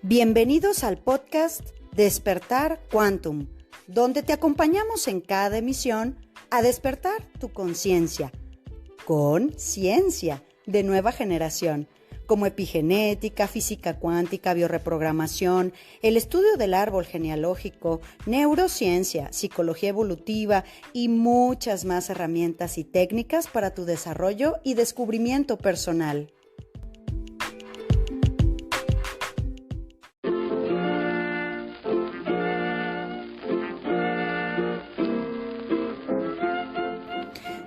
Bienvenidos al podcast Despertar Quantum, donde te acompañamos en cada emisión a despertar tu conciencia con ciencia de nueva generación, como epigenética, física cuántica, bioreprogramación, el estudio del árbol genealógico, neurociencia, psicología evolutiva y muchas más herramientas y técnicas para tu desarrollo y descubrimiento personal.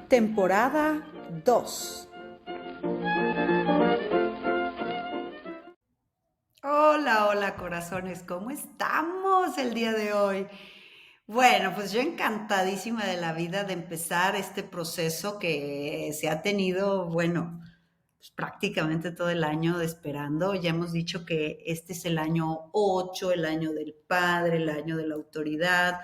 Temporada 2. Hola corazones, ¿cómo estamos el día de hoy? Bueno, pues yo encantadísima de la vida de empezar este proceso que se ha tenido, bueno, pues prácticamente todo el año esperando. Ya hemos dicho que este es el año 8, el año del padre, el año de la autoridad,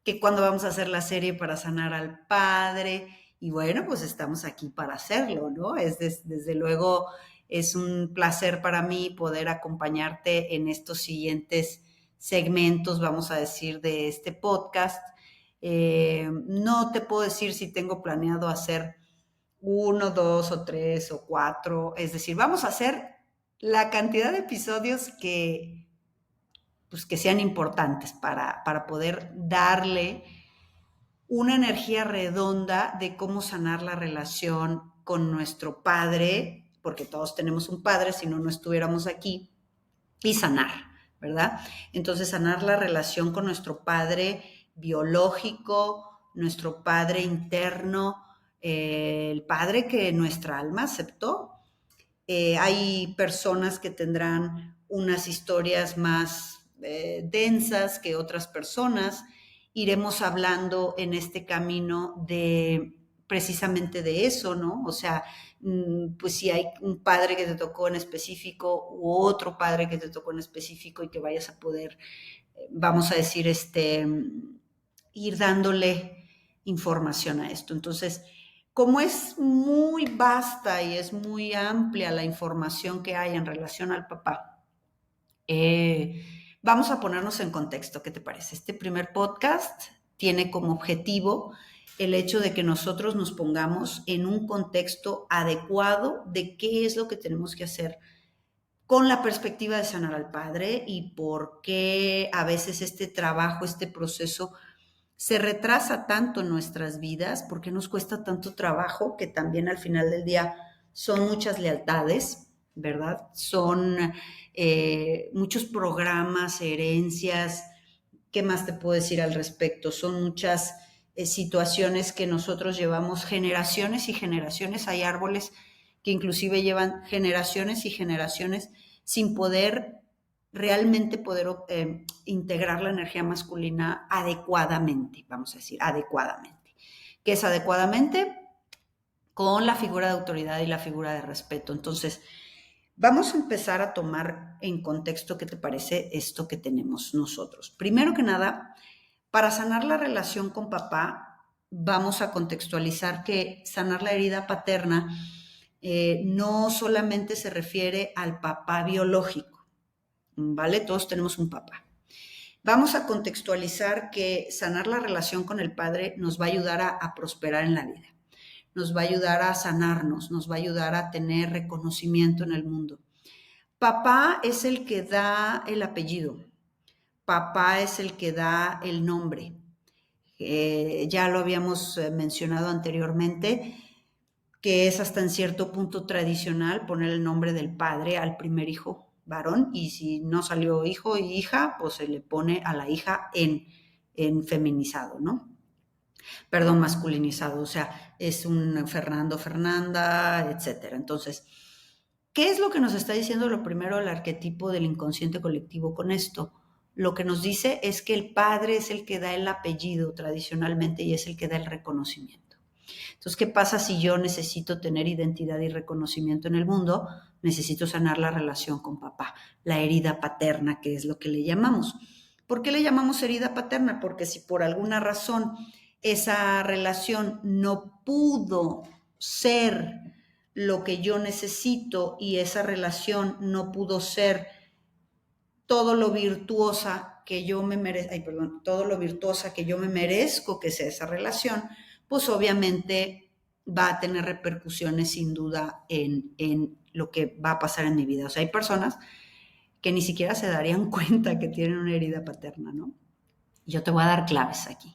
que cuando vamos a hacer la serie para sanar al padre. Y bueno, pues estamos aquí para hacerlo, ¿no? Desde luego es un placer para mí poder acompañarte en estos siguientes segmentos, vamos a decir, de este podcast. No te puedo decir si tengo planeado hacer 1, 2 o 3 o 4. Es decir, vamos a hacer la cantidad de episodios que sean importantes para poder darle una energía redonda de cómo sanar la relación con nuestro padre, porque todos tenemos un padre, si no, no estuviéramos aquí, y sanar, ¿verdad? Entonces, sanar la relación con nuestro padre biológico, nuestro padre interno, el padre que nuestra alma aceptó. Hay personas que tendrán unas historias más densas que otras personas. Iremos hablando en este camino de precisamente de eso, ¿no? O sea, pues si hay un padre que te tocó en específico u otro padre que te tocó en específico y que vayas a poder, vamos a decir, ir dándole información a esto. Entonces, como es muy vasta y es muy amplia la información que hay en relación al papá, vamos a ponernos en contexto. ¿Qué te parece? Este primer podcast tiene como objetivo el hecho de que nosotros nos pongamos en un contexto adecuado de qué es lo que tenemos que hacer con la perspectiva de sanar al padre y por qué a veces este trabajo, este proceso se retrasa tanto en nuestras vidas, por qué nos cuesta tanto trabajo, que también al final del día son muchas lealtades, ¿verdad? Son muchos programas, herencias. ¿Qué más te puedo decir al respecto? Son muchas situaciones que nosotros llevamos generaciones y generaciones. Hay árboles que inclusive llevan generaciones y generaciones sin poder realmente poder integrar la energía masculina adecuadamente, vamos a decir, adecuadamente. ¿Qué es adecuadamente? Con la figura de autoridad y la figura de respeto. Entonces, vamos a empezar a tomar en contexto qué te parece esto que tenemos nosotros. Primero que nada, para sanar la relación con papá, vamos a contextualizar que sanar la herida paterna no solamente se refiere al papá biológico, ¿vale? Todos tenemos un papá. Vamos a contextualizar que sanar la relación con el padre nos va a ayudar a prosperar en la vida, nos va a ayudar a sanarnos, nos va a ayudar a tener reconocimiento en el mundo. Papá es el que da el apellido, papá es el que da el nombre. Ya lo habíamos mencionado anteriormente, que es hasta en cierto punto tradicional poner el nombre del padre al primer hijo varón, y si no salió hijo y hija, pues se le pone a la hija en feminizado, ¿no? Perdón, masculinizado, o sea, es un Fernando, Fernanda, etcétera. Entonces, ¿qué es lo que nos está diciendo lo primero el arquetipo del inconsciente colectivo con esto? Lo que nos dice es que el padre es el que da el apellido tradicionalmente y es el que da el reconocimiento. Entonces, ¿qué pasa si yo necesito tener identidad y reconocimiento en el mundo? Necesito sanar la relación con papá, la herida paterna, que es lo que le llamamos. ¿Por qué le llamamos herida paterna? Porque si por alguna razón esa relación no pudo ser lo que yo necesito y esa relación no pudo ser todo lo virtuosa que yo me todo lo virtuosa que yo me merezco que sea esa relación, pues obviamente va a tener repercusiones sin duda en lo que va a pasar en mi vida. O sea, hay personas que ni siquiera se darían cuenta que tienen una herida paterna, ¿no? Yo te voy a dar claves aquí.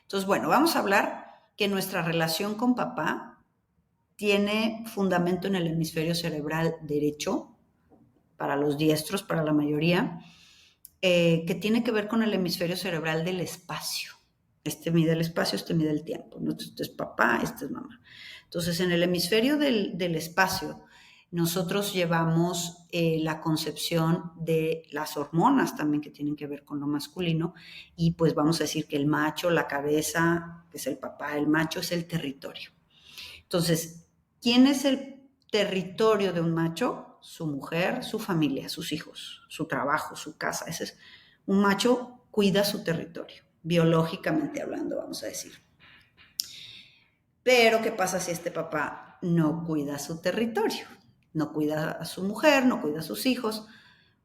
Entonces, bueno, vamos a hablar que nuestra relación con papá tiene fundamento en el hemisferio cerebral derecho, para los diestros, para la mayoría, que tiene que ver con el hemisferio cerebral del espacio. Este mide el espacio, este mide el tiempo. ¿No? Este es papá, este es mamá. Entonces, en el hemisferio del espacio, nosotros llevamos la concepción de las hormonas también que tienen que ver con lo masculino y pues vamos a decir que el macho, la cabeza, que es el papá, el macho es el territorio. Entonces, ¿quién es el territorio de un macho? Su mujer, su familia, sus hijos, su trabajo, su casa. Ese es un macho cuida su territorio, biológicamente hablando, vamos a decir. Pero, ¿qué pasa si este papá no cuida su territorio? No cuida a su mujer, no cuida a sus hijos,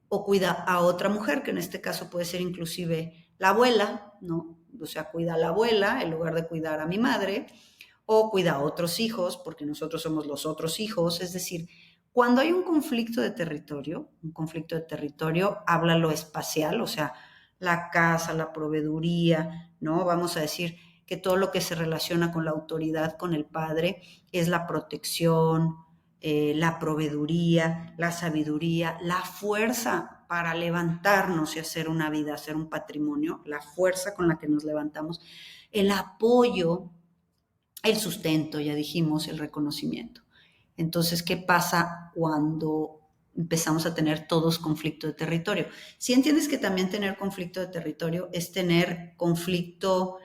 o cuida a otra mujer, que en este caso puede ser inclusive la abuela, ¿no? O sea, cuida a la abuela en lugar de cuidar a mi madre, o cuida a otros hijos, porque nosotros somos los otros hijos. Es decir, cuando hay un conflicto de territorio habla lo espacial, o sea, la casa, la proveeduría, ¿no? Vamos a decir que todo lo que se relaciona con la autoridad, con el padre, es la protección, la proveeduría, la sabiduría, la fuerza para levantarnos y hacer una vida, hacer un patrimonio, la fuerza con la que nos levantamos, el apoyo, el sustento, ya dijimos, el reconocimiento. Entonces, ¿qué pasa cuando empezamos a tener todos conflicto de territorio? Si entiendes que también tener conflicto de territorio es tener conflicto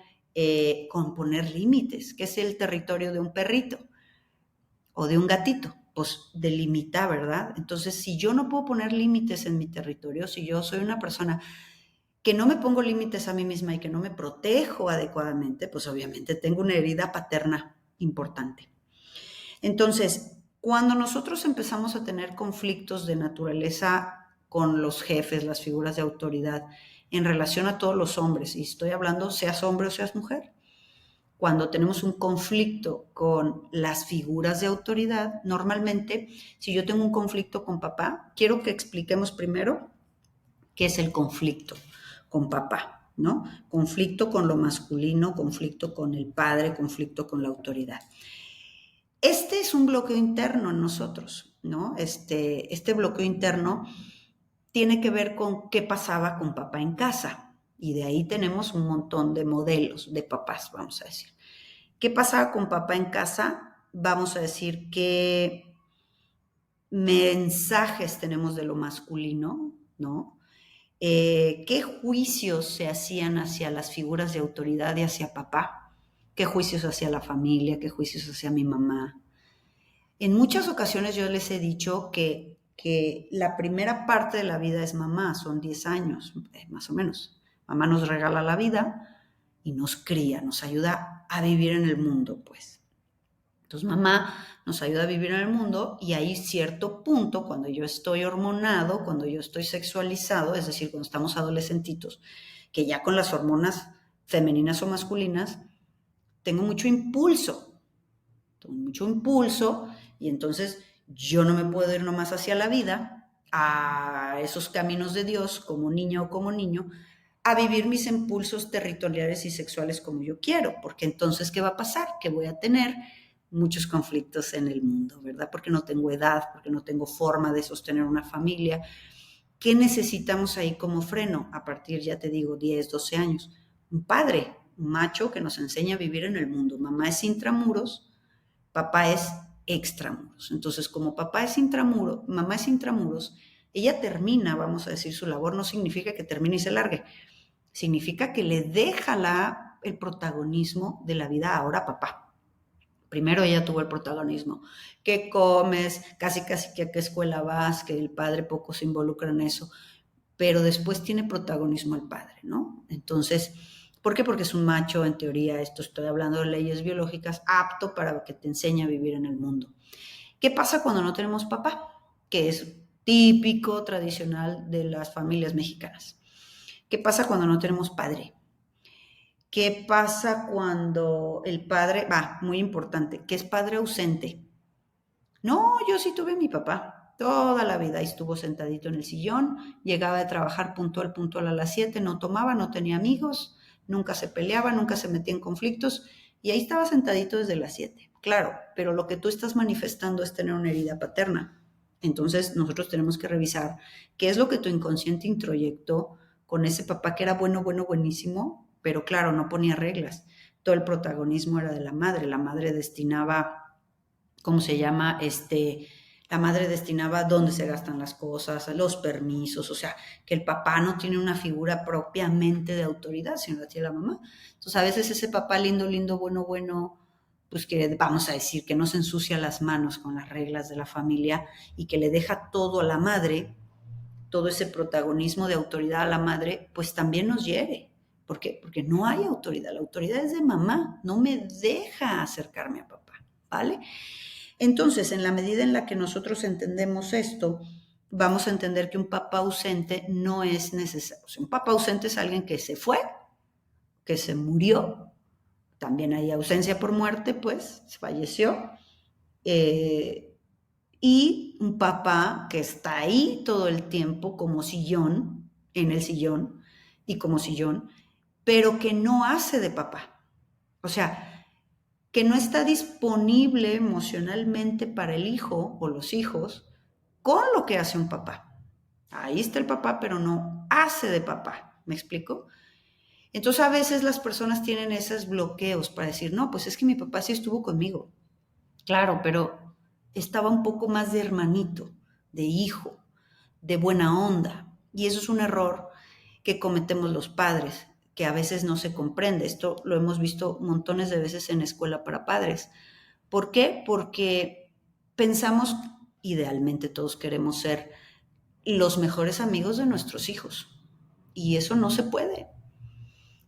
con poner límites, que es el territorio de un perrito o de un gatito, pues delimita, ¿verdad? Entonces, si yo no puedo poner límites en mi territorio, si yo soy una persona que no me pongo límites a mí misma y que no me protejo adecuadamente, pues obviamente tengo una herida paterna importante. Entonces, cuando nosotros empezamos a tener conflictos de naturaleza con los jefes, las figuras de autoridad, en relación a todos los hombres, y estoy hablando seas hombre o seas mujer, cuando tenemos un conflicto con las figuras de autoridad, normalmente, si yo tengo un conflicto con papá, quiero que expliquemos primero qué es el conflicto con papá, ¿no? Conflicto con lo masculino, conflicto con el padre, conflicto con la autoridad. Este es un bloqueo interno en nosotros, ¿no? Este bloqueo interno tiene que ver con qué pasaba con papá en casa. Y de ahí tenemos un montón de modelos de papás, vamos a decir. ¿Qué pasaba con papá en casa? Vamos a decir qué mensajes tenemos de lo masculino, ¿no? ¿Qué juicios se hacían hacia las figuras de autoridad y hacia papá? ¿Qué juicios hacia la familia? ¿Qué juicios hacia mi mamá? En muchas ocasiones yo les he dicho que la primera parte de la vida es mamá, son 10 años, más o menos. Mamá nos regala la vida y nos cría, nos ayuda a vivir en el mundo, pues. Entonces mamá nos ayuda a vivir en el mundo y hay cierto punto, cuando yo estoy hormonado, cuando yo estoy sexualizado, es decir, cuando estamos adolescentitos, que ya con las hormonas femeninas o masculinas, tengo mucho impulso y entonces yo no me puedo ir nomás hacia la vida, a esos caminos de Dios como niña o como niño, a vivir mis impulsos territoriales y sexuales como yo quiero, porque entonces, ¿qué va a pasar? Que voy a tener muchos conflictos en el mundo, ¿verdad? Porque no tengo edad, porque no tengo forma de sostener una familia. ¿Qué necesitamos ahí como freno? A partir, ya te digo, 10, 12 años. Un padre, un macho que nos enseña a vivir en el mundo. Mamá es intramuros, papá es extramuros. Entonces, como papá es intramuros, mamá es intramuros, ella termina, vamos a decir, su labor. No significa que termine y se largue. Significa que le deja el protagonismo de la vida ahora a papá. Primero ella tuvo el protagonismo. ¿Qué comes? Casi que a qué escuela vas, que el padre poco se involucra en eso. Pero después tiene protagonismo el padre, ¿no? Entonces, ¿por qué? Porque es un macho, en teoría, esto estoy hablando de leyes biológicas, apto para que te enseñe a vivir en el mundo. ¿Qué pasa cuando no tenemos papá? Que es típico, tradicional de las familias mexicanas. ¿Qué pasa cuando no tenemos padre? ¿Qué pasa cuando el padre, muy importante, que es padre ausente? No, yo sí tuve a mi papá. Toda la vida estuvo sentadito en el sillón, llegaba de trabajar puntual a las 7, no tomaba, no tenía amigos, nunca se peleaba, nunca se metía en conflictos y ahí estaba sentadito desde las 7. Claro, pero lo que tú estás manifestando es tener una herida paterna. Entonces nosotros tenemos que revisar qué es lo que tu inconsciente introyectó con ese papá que era buenísimo, pero claro, no ponía reglas. Todo el protagonismo era de la madre destinaba, ¿cómo se llama? La madre destinaba dónde se gastan las cosas, los permisos, o sea, que el papá no tiene una figura propiamente de autoridad, sino la tiene la mamá. Entonces, a veces ese papá lindo, bueno, pues que vamos a decir que no se ensucia las manos con las reglas de la familia y que le deja todo a la madre, todo ese protagonismo de autoridad a la madre, pues también nos hiere. ¿Por qué? Porque no hay autoridad, la autoridad es de mamá, no me deja acercarme a papá, ¿vale? Entonces, en la medida en la que nosotros entendemos esto, vamos a entender que un papá ausente no es necesario. O sea, un papá ausente es alguien que se fue, que se murió. También hay ausencia por muerte, pues, falleció. Y un papá que está ahí todo el tiempo como sillón, en el sillón y como sillón, pero que no hace de papá. O sea, que no está disponible emocionalmente para el hijo o los hijos con lo que hace un papá. Ahí está el papá, pero no hace de papá. ¿Me explico? Entonces a veces las personas tienen esos bloqueos para decir, no, pues es que mi papá sí estuvo conmigo. Claro, pero estaba un poco más de hermanito, de hijo, de buena onda. Y eso es un error que cometemos los padres, que a veces no se comprende. Esto lo hemos visto montones de veces en escuela para padres. ¿Por qué? Porque pensamos, idealmente todos queremos ser los mejores amigos de nuestros hijos. Y eso no se puede.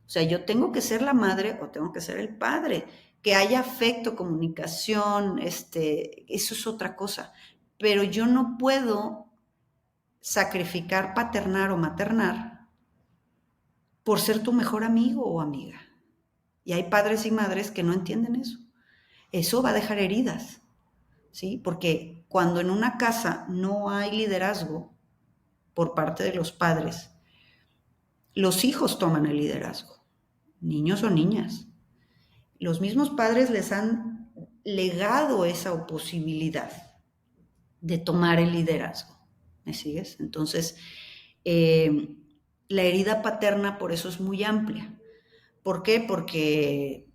O sea, yo tengo que ser la madre o tengo que ser el padre. Que haya afecto, comunicación, eso es otra cosa. Pero yo no puedo sacrificar paternar o maternar por ser tu mejor amigo o amiga. Y hay padres y madres que no entienden eso. Eso va a dejar heridas, ¿sí? Porque cuando en una casa no hay liderazgo por parte de los padres, los hijos toman el liderazgo, niños o niñas. Los mismos padres les han legado esa posibilidad de tomar el liderazgo. ¿Me sigues? Entonces, la herida paterna por eso es muy amplia. ¿Por qué? Porque,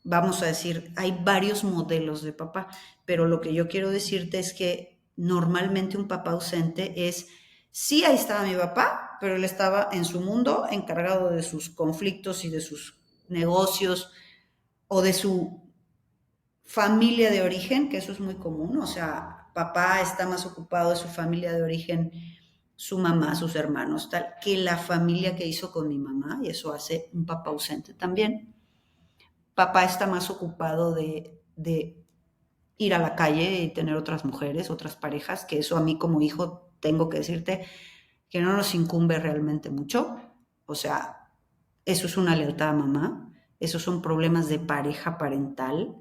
vamos a decir, hay varios modelos de papá, pero lo que yo quiero decirte es que normalmente un papá ausente es, sí, ahí estaba mi papá, pero él estaba en su mundo encargado de sus conflictos y de sus negocios o de su familia de origen, que eso es muy común, o sea, papá está más ocupado de su familia de origen, su mamá, sus hermanos, tal, que la familia que hizo con mi mamá, y eso hace un papá ausente también. Papá está más ocupado de ir a la calle y tener otras mujeres, otras parejas, que eso a mí como hijo tengo que decirte que no nos incumbe realmente mucho. O sea, eso es una lealtad a mamá, esos son problemas de pareja parental.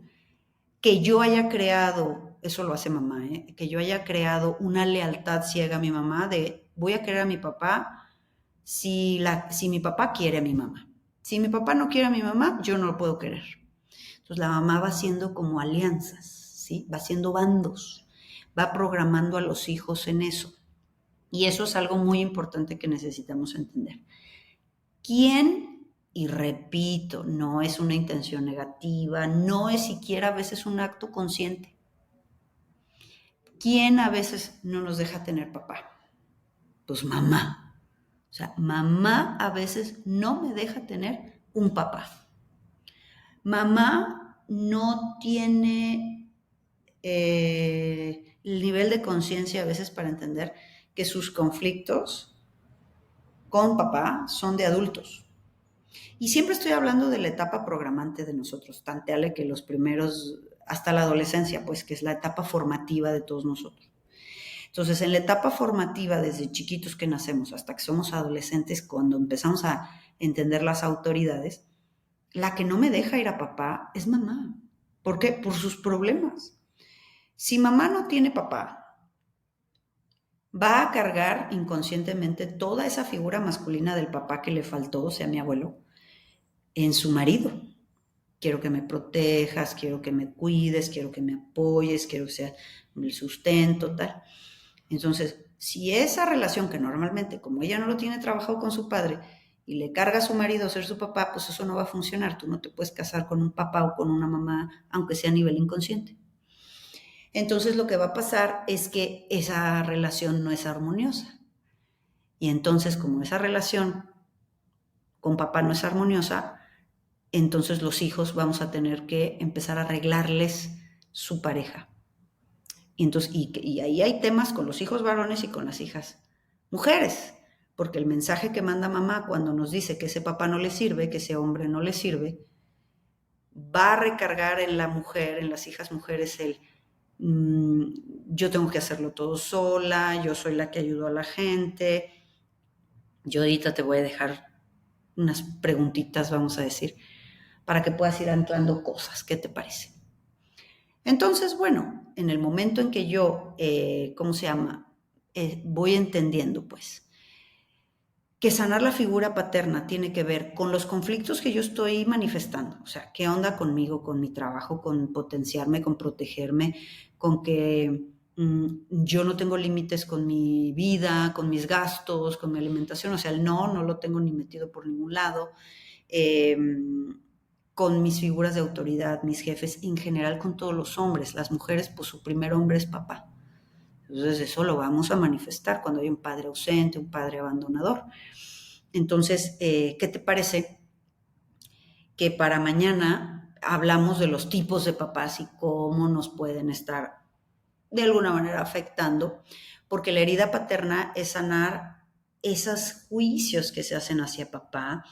Que yo haya creado, eso lo hace mamá, que yo haya creado una lealtad ciega a mi mamá de voy a querer a mi papá si mi papá quiere a mi mamá. Si mi papá no quiere a mi mamá, yo no lo puedo querer. Entonces la mamá va haciendo como alianzas, ¿sí? Va haciendo bandos, va programando a los hijos en eso. Y eso es algo muy importante que necesitamos entender. ¿Quién? Y repito, no es una intención negativa, no es siquiera a veces un acto consciente. ¿Quién a veces no nos deja tener papá? Pues mamá. O sea, mamá a veces no me deja tener un papá. Mamá no tiene el nivel de conciencia a veces para entender que sus conflictos con papá son de adultos. Y siempre estoy hablando de la etapa programante de nosotros, tanteale que los primeros, hasta la adolescencia, pues que es la etapa formativa de todos nosotros. Entonces, en la etapa formativa, desde chiquitos que nacemos hasta que somos adolescentes, cuando empezamos a entender las autoridades, la que no me deja ir a papá es mamá. ¿Por qué? Por sus problemas. Si mamá no tiene papá, va a cargar inconscientemente toda esa figura masculina del papá que le faltó, o sea, mi abuelo, en su marido. Quiero que me protejas, quiero que me cuides, quiero que me apoyes, quiero que sea el sustento, tal. Entonces, si esa relación que normalmente, como ella no lo tiene trabajado con su padre y le carga a su marido ser su papá, pues eso no va a funcionar. Tú no te puedes casar con un papá o con una mamá, aunque sea a nivel inconsciente. Entonces lo que va a pasar es que esa relación no es armoniosa. Y entonces, como esa relación con papá no es armoniosa, entonces los hijos vamos a tener que empezar a arreglarles su pareja. Y, entonces, y ahí hay temas con los hijos varones y con las hijas mujeres, porque el mensaje que manda mamá cuando nos dice que ese papá no le sirve, que ese hombre no le sirve, va a recargar en la mujer, en las hijas mujeres, yo tengo que hacerlo todo sola, yo soy la que ayudo a la gente. Yo ahorita te voy a dejar unas preguntitas, vamos a decir, para que puedas ir anclando cosas. ¿Qué te parece? Entonces, bueno, en el momento en que yo, ¿cómo se llama? Voy entendiendo, pues, que sanar la figura paterna tiene que ver con los conflictos que yo estoy manifestando. O sea, ¿qué onda conmigo, con mi trabajo, con potenciarme, con protegerme, con que yo no tengo límites con mi vida, con mis gastos, con mi alimentación? O sea, el no lo tengo ni metido por ningún lado. Eh, con mis figuras de autoridad, mis jefes, en general con todos los hombres. Las mujeres, pues su primer hombre es papá. Entonces eso lo vamos a manifestar cuando hay un padre ausente, un padre abandonador. Entonces, ¿qué te parece que para mañana hablamos de los tipos de papás y cómo nos pueden estar de alguna manera afectando? Porque la herida paterna es sanar esos juicios que se hacen hacia papá,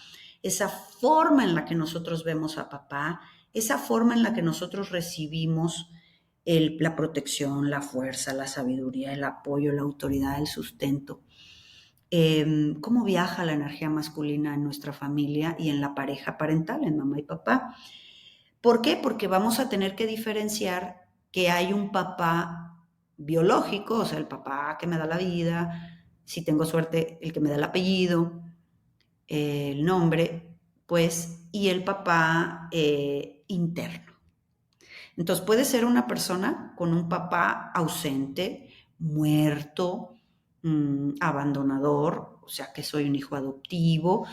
esa forma en la que nosotros vemos a papá, esa forma en la que nosotros recibimos la protección, la fuerza, la sabiduría, el apoyo, la autoridad, el sustento. Cómo viaja la energía masculina en nuestra familia y en la pareja parental, en mamá y papá. ¿Por qué? Porque vamos a tener que diferenciar que hay un papá biológico, o sea, el papá que me da la vida, si tengo suerte, el que me da el apellido, el nombre, pues, y el papá interno. Entonces puede ser una persona con un papá ausente, muerto, abandonador, o sea que soy un hijo adoptivo.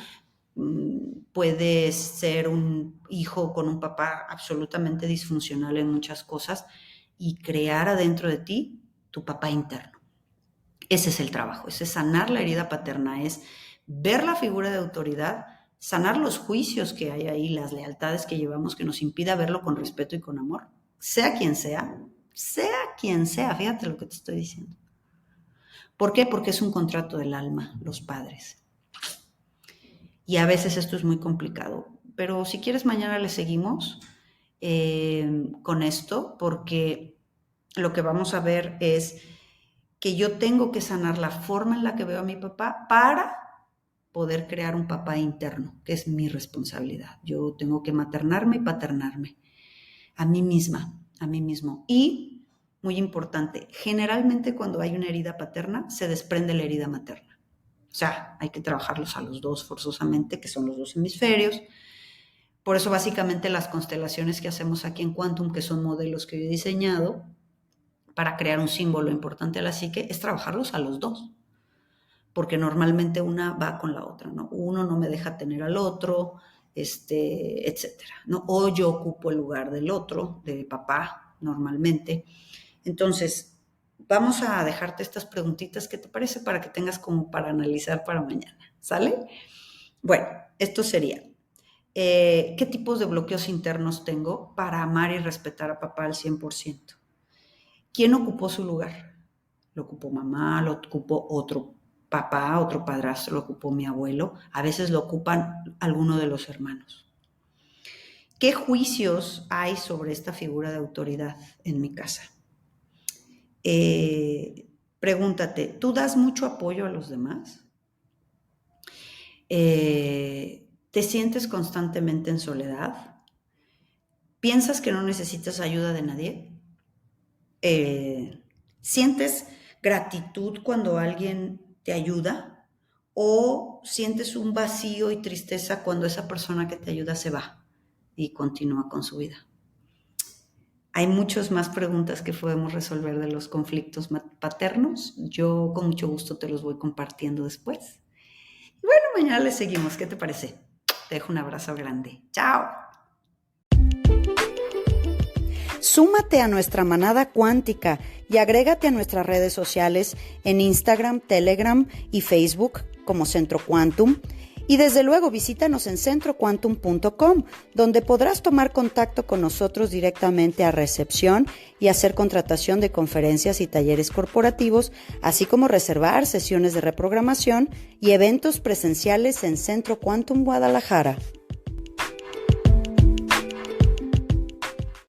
Puede ser un hijo con un papá absolutamente disfuncional en muchas cosas y crear adentro de ti tu papá interno. Ese es el trabajo, ese es sanar la herida paterna, es ver la figura de autoridad, sanar los juicios que hay ahí, las lealtades que llevamos que nos impida verlo con respeto y con amor, sea quien sea, fíjate lo que te estoy diciendo. ¿Por qué? Porque es un contrato del alma, los padres. Y a veces esto es muy complicado, pero si quieres mañana le seguimos con esto, porque lo que vamos a ver es que yo tengo que sanar la forma en la que veo a mi papá para poder crear un papá interno, que es mi responsabilidad. Yo tengo que maternarme y paternarme a mí misma, a mí mismo. Y, muy importante, generalmente cuando hay una herida paterna, se desprende la herida materna. O sea, hay que trabajarlos a los dos forzosamente, que son los dos hemisferios. Por eso, básicamente, las constelaciones que hacemos aquí en Quantum, que son modelos que yo he diseñado, para crear un símbolo importante a la psique, es trabajarlos a los dos, porque normalmente una va con la otra, ¿no? Uno no me deja tener al otro, etcétera, ¿no? O yo ocupo el lugar del otro, de papá, normalmente. Entonces, vamos a dejarte estas preguntitas, ¿qué te parece? Para que tengas como para analizar para mañana, ¿sale? Bueno, esto sería, ¿qué tipos de bloqueos internos tengo para amar y respetar a papá al 100%? ¿Quién ocupó su lugar? Lo ocupó mamá, lo ocupó otro papá, otro padrastro, lo ocupó mi abuelo. A veces lo ocupan alguno de los hermanos. ¿Qué juicios hay sobre esta figura de autoridad en mi casa? Pregúntate, ¿tú das mucho apoyo a los demás? ¿Te sientes constantemente en soledad? ¿Piensas que no necesitas ayuda de nadie? ¿Sientes gratitud cuando alguien te ayuda? ¿O sientes un vacío y tristeza cuando esa persona que te ayuda se va y continúa con su vida? Hay muchas más preguntas que podemos resolver de los conflictos paternos. Yo con mucho gusto te los voy compartiendo después. Y bueno, mañana le seguimos. ¿Qué te parece? Te dejo un abrazo grande. ¡Chao! Súmate a nuestra manada cuántica y agrégate a nuestras redes sociales en Instagram, Telegram y Facebook como Centro Quantum. Y desde luego visítanos en centroquantum.com, donde podrás tomar contacto con nosotros directamente a recepción y hacer contratación de conferencias y talleres corporativos, así como reservar sesiones de reprogramación y eventos presenciales en Centro Quantum Guadalajara.